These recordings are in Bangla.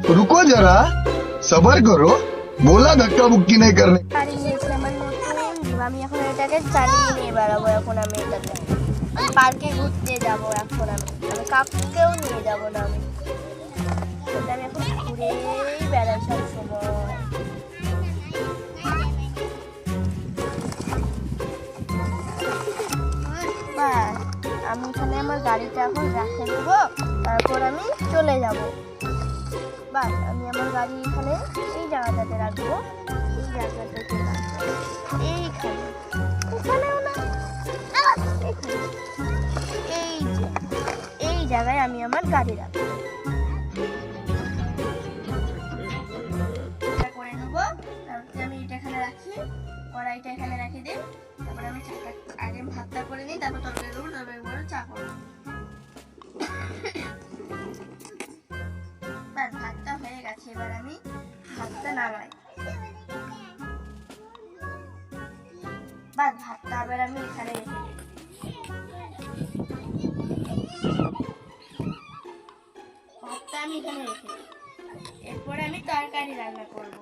रुको जरा, सबर करो। बोला धक्का मुक्की नहीं करने। গাড়ি নিয়েছে আমার নতুন, আমি এখন এটাকে চালিয়ে নিয়ে বেড়াবো। এখন আমি এটাতে পার্কে ঘুরতে যাবো। এখন আমি কাউকেও নিয়ে যাবো না। আমি এখন ঘুরেই বেড়াই সব সময়। আমি এখানে আমার গাড়িটা এখন রেখে দেবো, তারপর আমি চলে যাব। বাস আমি আমার গাড়ি এখানে এই জায়গাটাতে রাখবো। এই জায়গাটাতে রাখবো এইখানে, এখানেও না, এখানে। এই যে এই জায়গায় আমি আমার গাড়ি রাখবো। এটা করে নেবো। তারপরে আমি এটা এখানে রাখি, কড়াইটা এখানে রেখে দিই। তারপরে আমি চাটা আগে ভাতটা করে নিই, তারপর তরকারি দেবো, তরকারি করে চা করবো। ভাতটা হয়ে গেছে, এবার আমি ভাতটা নামাই। ভাতটা আবার আমি এখানে রেখে দিই। ভাতটা আমি এখানে রেখে দিই। এরপরে আমি তরকারি রান্না করব।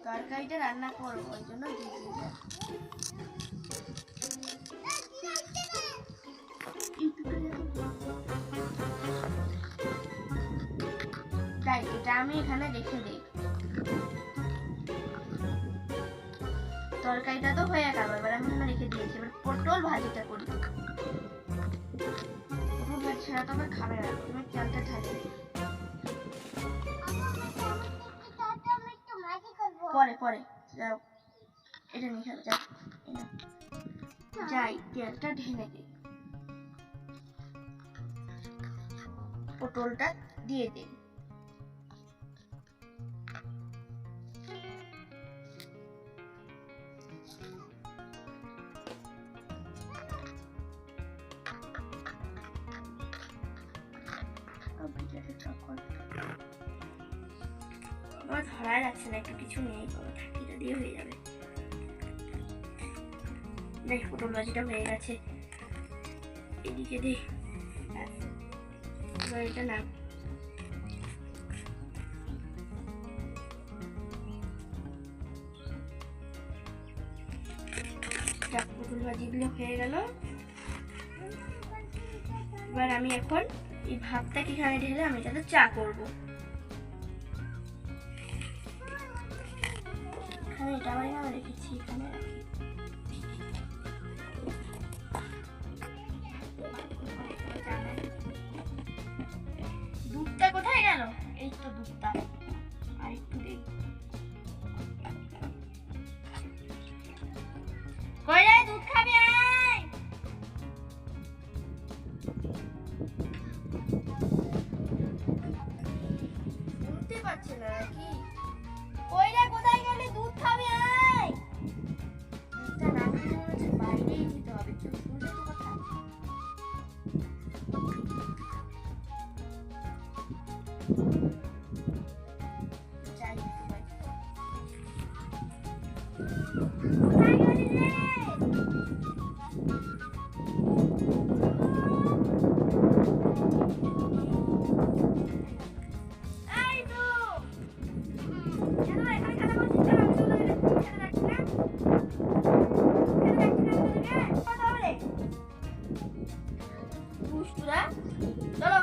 তরকারিটা রান্না করবো ওই জন্য দিয়ে দিই। এটা আমি এখানে রেখে দিই। তরকারিটা তো হয়ে গেল, এবার আমি এখানে রেখে দিয়েছি। এবার পটল ভাজিটা করি। পটল ভাজি ছাড়া তো আমার খাবে না। তুমি তেলটা ঢালি পরে পরে যাও, এটা নিয়ে খাবে। যাই তেলটা ঢেলে দিই, পটলটা দিয়ে দিই। আমার ধরাই যাচ্ছে না, একটু কিছু নেই, ঠাকিটা দিয়ে হয়ে যাবে। দেখ পটল ভাজিটা হয়ে গেছে, এদিকে দে। এবার এটা না, পটল ভাজিগুলো হয়ে গেল। এবার আমি এখন এই ভাতটা এখানে ঢেলে আমি এটাতে চা করবো। এখানে এটা আমি রেখেছি, এখানে রাখি। দুধটা কোথায় গেল? এই তো দুধটা, আর একটু দেই। কই রে, দুধ খাবি আয়। শুনতে পাচ্ছে না নাকি? কই রে, কোথায় গেলি? দুধ খাবি আয়। দুধটা না খেলে হচ্ছে বাইরেই দিতে হবে। কেউ শুনলে তো কথা। যাই দিতে পারি। কোথায় গেলি রে? এই তো এখানে কথা বলছিস কেন? আমি তো এখানে রাখছি না। কথা বলে দুষ্টুরা। চলো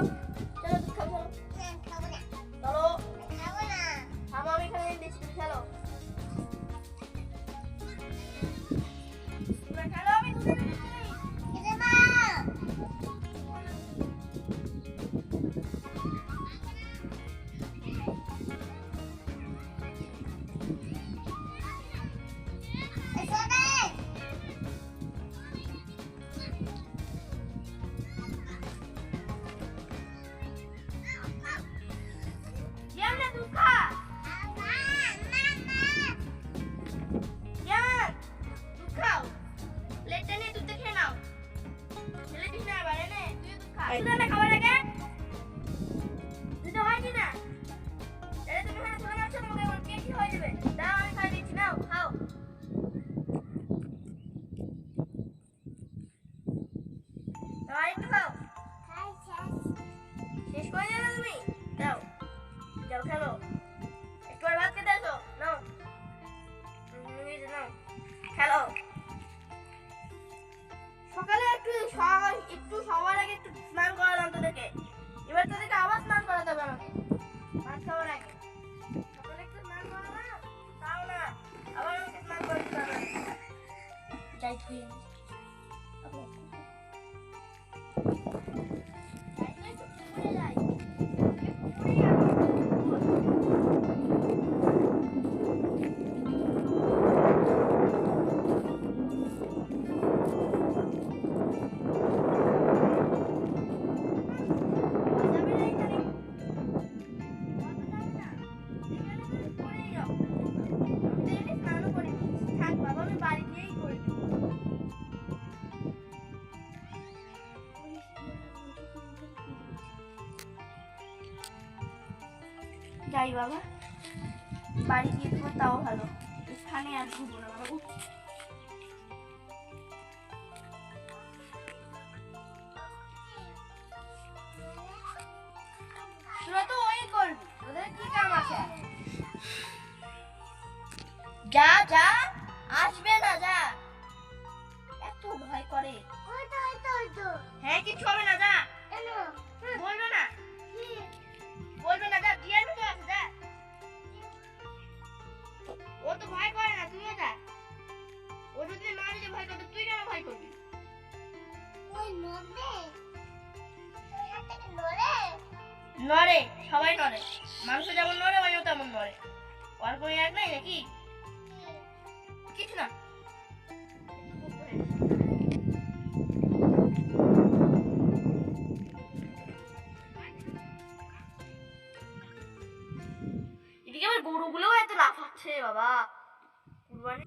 চলো, দুধ খাবো। চলো থামো, আমি এখানে দিচ্ছি, তুমি খেলো। তোমরা খেলো, আমি দুধে দিচ্ছি। দুধ খা। দুধ খাও, প্লেটটা নিয়ে দুধটা খেয়ে নাও। ফেলে দিস না আবার, এনে তুই দুধ খা। খাবার আগে দুধ হয় কি না? তুমি এখানে চলে যাচ্ছ, তোমাকে আমার পেট হয়ে যাবে। দাও, আমি খাই দিচ্ছি, নাও খাও। একটু খাও, শেষ করে যাবে তুমি। দাও যাও খেলো। যাই বাবা, বাড়ি গিয়ে তোমার তাও ভালো, এখানে আর ঘুরবো না বাবা। তোরা তো ওই করবি, তোদের কি কাম আছে? যা যা, আসবে না, যা। এত ভয় করে। হ্যাঁ, কিছু হবে না, যা। বলবে না, বলবে না, যা। জিয়ার ভিতরে আছে, যা। ও তো ভয় করে না, তুইও যা। ও যদি না যদি ভয় করতো, তুই কেন ভয় করবি? নড়ে, সবাই নড়ে। মানুষ যেমন নড়ে, ওইও তেমন নড়ে। ওর কোনো এক নাই নাকি? কিছু না। এদিকে আমার গরুগুলোও এত লাফাচ্ছে বাবা। কুরবানি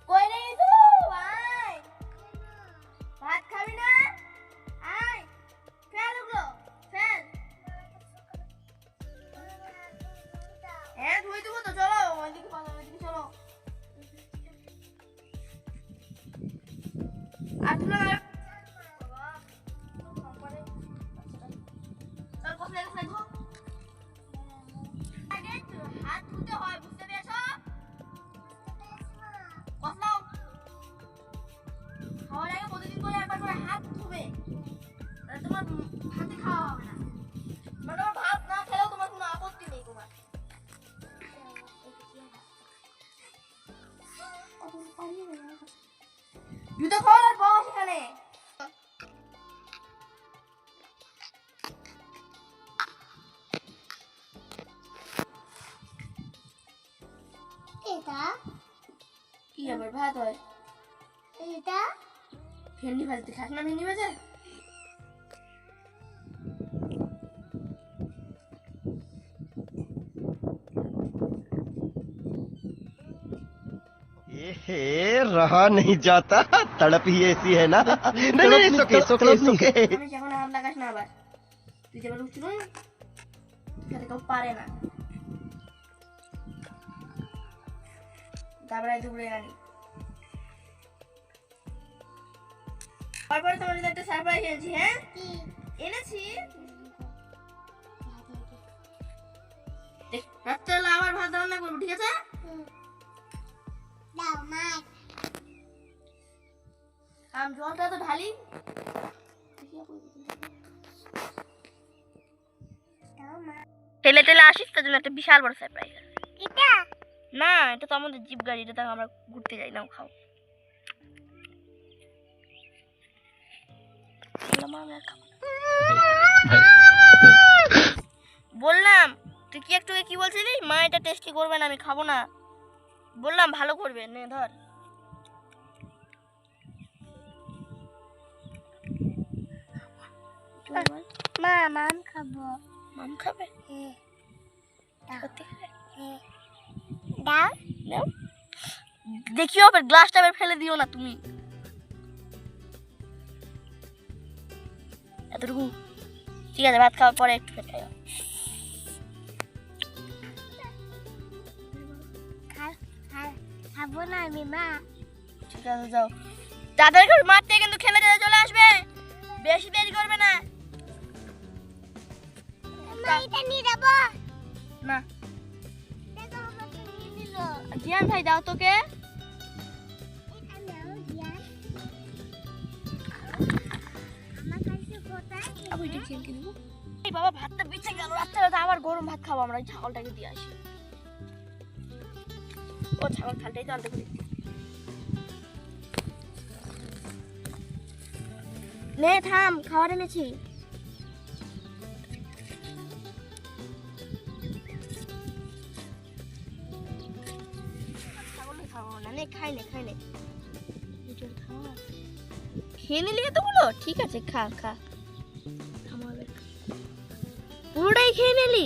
কই রে তো ভাই, ভাত খাবি না? আয়, ফেল ওগুলো, ফেল। হ্যাঁ, ধুই দেবো তো, চলো ওইদিকে চলো। আর তুলো না হাত ধুতে হয়, বুঝতে পেরেছো? কসলাও খাওয়ার আগে প্রতিদিন করে একবার করে হাত ধুবে, তাহলে তোমার ভাতে খাওয়া হবে না। মানে তোমার ভাত না খেলেও তোমার কোনো আপত্তি নেই তোমার। জুতো খোল আর বস এখানে। এটা কি আবার ভাত হয়? এটা ভেন্ডি ভাজতে খাস না? ভেন্ডি ভাজা रहा नहीं जाता, तड़प ही ऐसी है ना। नहीं नहीं, it's okay, it's okay, it's okay। আমি যখন হাত লাগাস না আবার, তুই যেবার উঠছিল খেতে কেউ পারে না। তারপরে দুপুরে আনি, তারপরে তোমার জন্য একটা সারপ্রাইজ এনেছি। হ্যাঁ, এনেছি। রাত্রেবেলা আবার ভাত রান্না করবো, ঠিক আছে? দাও মা, আমি জলটা তো ঢালি। দাও মা। ঠেলে ঠেলে আসিস, তার জন্য একটা বিশাল বড় সারপ্রাইজ। এটা না, এটা তো আমাদের জিপ গাড়ি, এটা তো আমরা ঘুরতে যাই। নাও খাও। বললাম, তুই কি একটু কি বলছিলি? মা এটা টেস্টি করবে না, আমি খাবো না। বললাম ভালো করবে, নে ধর। মা, মাম খাবো। মাম খাবে? দাও সত্যি খাবে? দাও। নাও। দেখিও, আবার গ্লাসটা আবার ফেলে দিও না তুমি। এতটুকু ঠিক আছে, ভাত খাওয়ার পরে একটু খেতে হবে। খাবো না আমি মা। ঠিক আছে, যাও। তাদের ঘর মাঠ থেকে কিন্তু খেলে যেতে চলে আসবে, বেশি দেরি করবে না। মা, এটা নিয়ে যাবো না, দেখো আমাকে নিয়ে দিল। জিয়ান ভাই দাও তোকে। এটা নাও জিয়ান। আমার কাছে কোথায়? আমি এটা জিয়ানকে দেবো। এই বাবা, ভাতটা বেঁচে গেল। রাত্রে আবার গরম ভাত খাবো আমরা। ওই ছাগলটাকে দিয়ে আসি। ও ছাগল থালটাই তো আনতে পারি। নে থাম, খাবার এনেছি। ছাগল খাবো না, নে খাই নে, খাই নে। খেয়ে নিলি এতগুলো? ঠিক আছে, খা খা। পুরোটাই খেয়ে নিলি?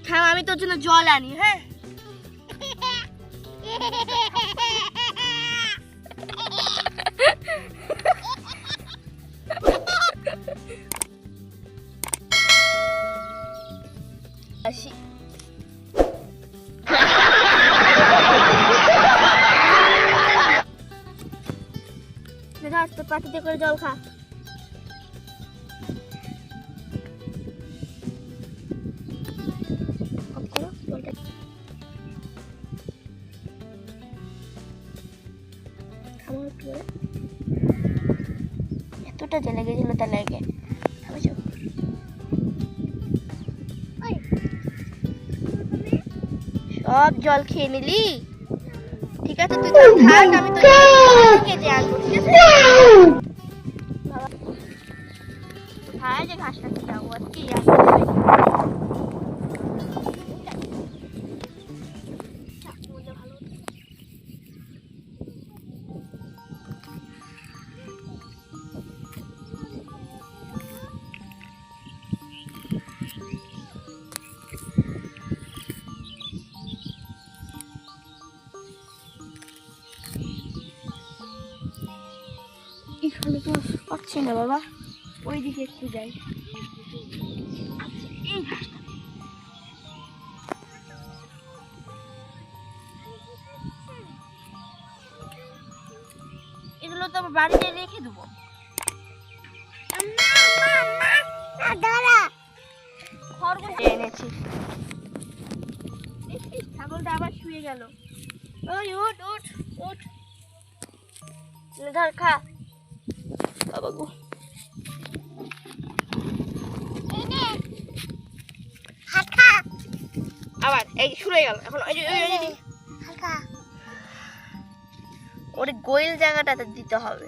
থাম, আমি তোর জন্য জল আনি। হ্যাঁ, আসি। তোর পাতিতে করে জল খা। এতটা জেলে গেছিল তার লাগে। সব জল খেয়ে নিলি? ঠিক আছে, তুই তো থাক, আমি তো কেটে আনবো। ঠিক আছে বাবা, কোথায় যে ঘাসটা যাবো আজকে? এখানে তো পাচ্ছি না বাবা, ওই দিকে একটু যাই। এই ঘাসটা, এগুলো তো আবার বাড়িতে রেখে দেবো। খরগোশ এনেছি। ছাগলটা আবার শুয়ে গেল। ওই উঠ উঠ উঠ, ধর খা। বাবা গো, আবার এই শুরু হয়ে গেল। এখন ওরে গোয়েল জায়গাটাতে দিতে হবে।